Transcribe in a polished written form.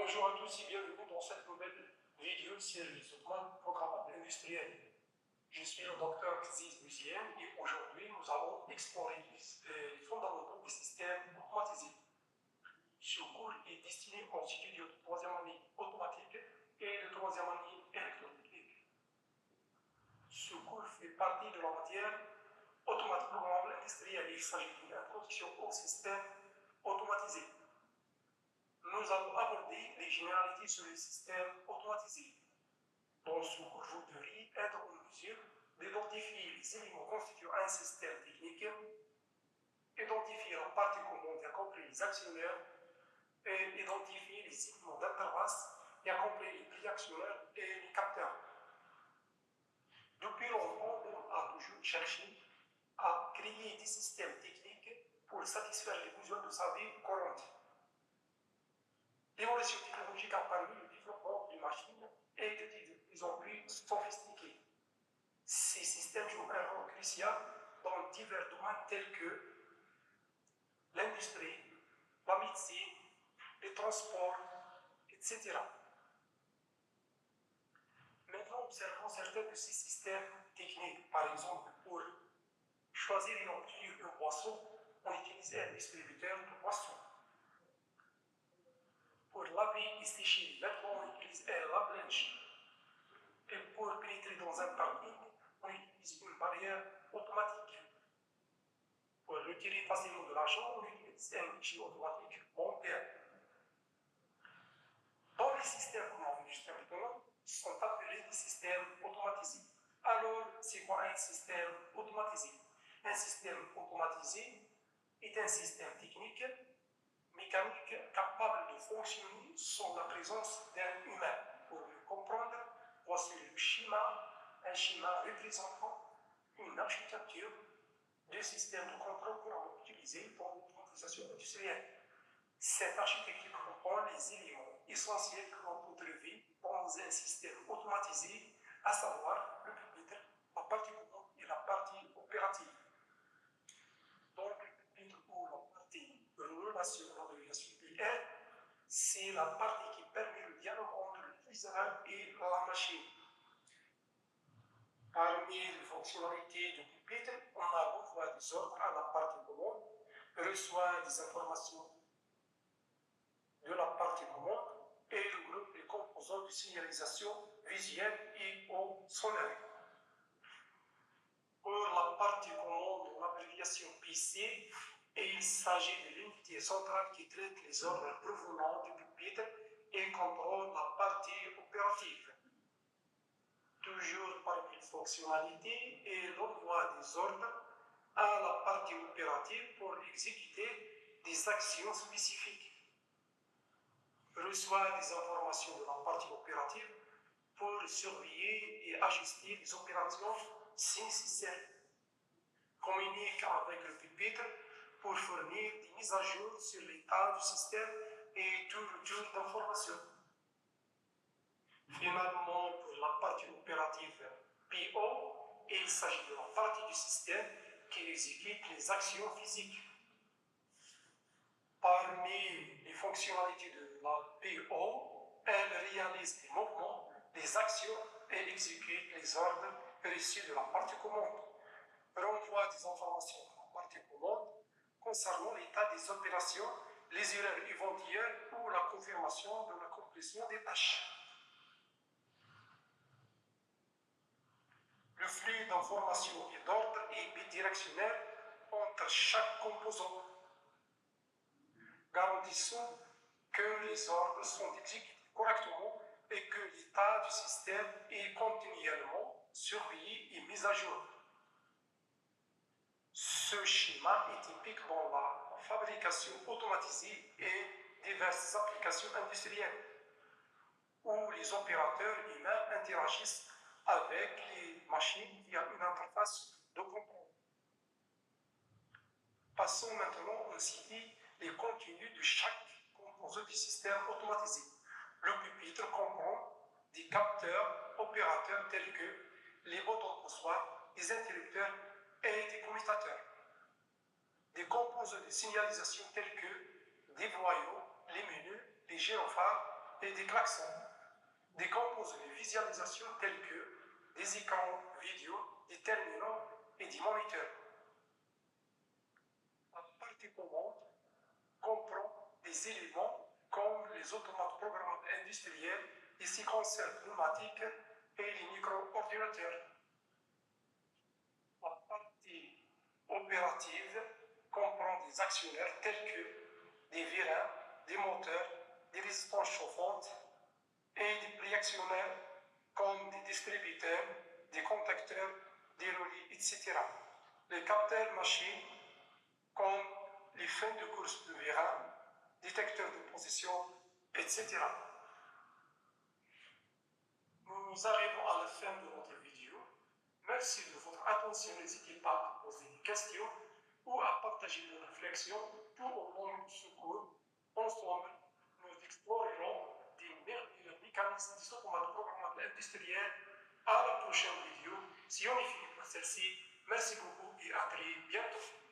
Bonjour à tous et bienvenue dans cette nouvelle vidéo série Automate programmable industriel. Je suis le docteur Xiz Lucien et aujourd'hui nous allons explorer les fondamentaux des systèmes automatisés. Ce cours est destiné aux étudiants de troisième année automatique et de troisième année électrotechnique. Ce cours fait partie de la matière automate programmable industriel. Il s'agit d'une introduction au système automatisé. Nous allons aborder les généralités sur les systèmes automatisés. Dans ce cours, vous devrez être en mesure d'identifier les éléments constituant un système technique, identifier la partie commande y compris les actionnaires, et identifier les éléments d'interface y compris les préactionnaires et les capteurs. Depuis longtemps, on a toujours cherché à créer des systèmes techniques pour satisfaire les besoins de sa vie courante. L'évolution technologique a permis le développement d'une machine et de plus en plus sophistiquée. Ces systèmes jouent un rôle crucial dans divers domaines tels que l'industrie, la médecine, les transports, etc. Maintenant, observons certains de ces systèmes techniques. Par exemple, pour choisir et obtenir une boisson, on utilise un distributeur de boissons. Pour laver et sécher les vêtements, on utilise un lave-linge. Et pour pénétrer dans un parking, on utilise une barrière automatique. Pour retirer facilement de l'argent, on utilise un guichet automatique bancaire. Dans les systèmes que l'on vu jusqu'à maintenant, sont appelés des systèmes automatisés. Alors, c'est quoi un système automatisé? Un système automatisé est un système technique mécanique capable de fonctionner sans la présence d'un humain. Pour le comprendre, voici le schéma, un schéma représentant une architecture de système de contrôle que l'on va utiliser pour l'automatisation industrielle. Cette architecture comprend les éléments essentiels que l'on peut trouver dans un système automatisé, à savoir le pupitre, la partie commande et la partie opérative. Donc, le pupitre ou la partie relation IR, c'est la partie qui permet le dialogue entre l'utilisateur et la machine. Parmi les fonctionnalités du pupitre, on a l'envoi des ordres à la partie commande, reçoit des informations de la partie commande et regroupe les composants de signalisation visuelle et au sonore. Pour la partie commande, l'abréviation PC, et il s'agit de l'unité centrale qui traite les ordres provenant du pupitre et contrôle la partie opérative. Toujours parmi les fonctionnalités et l'envoi des ordres à la partie opérative pour exécuter des actions spécifiques. Reçoit des informations de la partie opérative pour surveiller et ajuster les opérations si nécessaire. Communique avec le pupitre pour fournir des mises à jour sur l'état du système et tout retour d'informations. Finalement, pour la partie opérative PO, il s'agit de la partie du système qui exécute les actions physiques. Parmi les fonctionnalités de la PO, elle réalise des mouvements, des actions et exécute les ordres reçus de la partie commande. Renvoie des informations à la partie commande concernant l'état des opérations, les erreurs éventuelles ou la confirmation de l'accomplissement des tâches. Le flux d'informations et d'ordre est bidirectionnel entre chaque composant, garantissant que les ordres sont exécutés correctement et que l'état du système est continuellement surveillé et mis à jour. Ce schéma est typique dans la fabrication automatisée et diverses applications industrielles, où les opérateurs humains interagissent avec les machines via une interface de contrôle. Passons maintenant à citer les contenus de chaque composant du système automatisé. Le pupitre comprend des capteurs opérateurs tels que les boutons poussoirs, les interrupteurs et des commutateurs. Des composants de signalisation tels que des voyants, les menus, les gyrophares, et des klaxons, décompose les visualisations telles que des écrans vidéo, des terminaux et des moniteurs. La partie commande comprend des éléments comme les automates programmables industriels, les séquenceurs pneumatiques et les micro-ordinateurs. La partie opérative comprend des actionnaires tels que des vérins, des moteurs, des résistances chauffantes et des préactionnaires comme des distributeurs, des contacteurs, des relais, etc. Les capteurs machines comme les fins de course de vérins, détecteurs de position, etc. Nous arrivons à la fin de notre vidéo. Merci de votre attention. N'hésitez pas à poser des questions ou à partager vos réflexions pour rendre ce cours. Ensemble, nous explorerons des merveilleux mécanismes des automates programmables industriels. À la prochaine vidéo. Si on est fini pour celle-ci, merci beaucoup et à très bientôt.